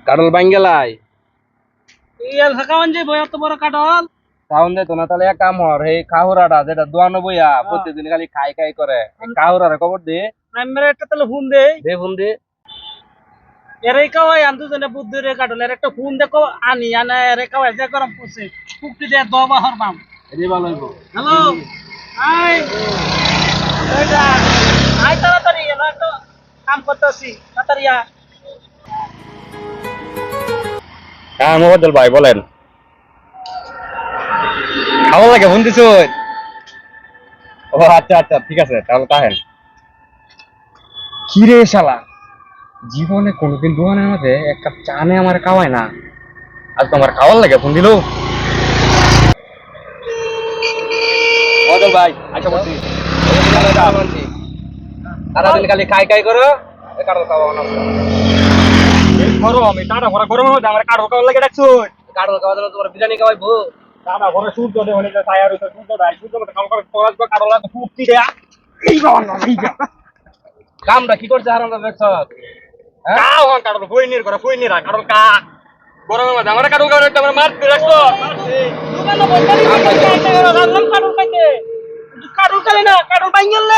কাটল বাঙ্গেলাই ইয়াল হাকাওয়ান যে বই এত বড় কাটল কাউন দে তো না তাহলে এক কাম হর এই কাহুরাটা যেটা দোয়ানো বইয়া প্রতিদিন খালি খাই খাই করে কাহুরারে খবর দে নাম্বার একটা তাহলে ফোন দে ফোন দে এরে কাওয়াই আনতো জনে বুদ্ধি রে কাটল এর একটা ফোন দেখো আনি আনা এরে কাওয়াই যে গরম পড়ছে কুকটি দে দবা হরবাম এদি ভালো হইব হ্যালো আই এটা আই তাড়াতাড়ি এলা তো কাম করতেছি তাড়াতাড়ি আ হ্যাঁ মোবাদল ভাই বলেন খাওয়া লাগে ফোন দিছ ও আচ্ছা আচ্ছা ঠিক আছে তাহলে তাহেন কি রে শালা জীবনে কোনোদিন দোকানের মধ্যে এক কাপ চা নে আমার খাওয়ায় না আজ তো আমার খাওয়ার লাগে ফোন দিল মোবাদল ভাই আচ্ছা বলছি সারাদিন খালি খাই খাই করো কারো খাওয়া না করো আমি টাটা ভরা গরম হবে আমার কারো খাওয়ার লাগে ডাকছো কারো খাওয়া দিলে তোমার বিরিয়ানি খাওয়াইবো টাটা ভরা সূর্য দে হলে ছায়া রইছে সূর্য দাই সূর্য মতো কাম করে তোরা কারো লাগে ফুটতি দেয়া এই বাবা না এই যা কামটা কি করছে আর আমরা দেখছ কাও হন কারো কইনির করে কইনিরা কারো কা গরমের মধ্যে আমার কারো খাওয়ার একটা মারতে রাখছো দোকানে বসে রান্নাম কাটল খাইতে কাটল খালি না কাটল বাইঙ্গেল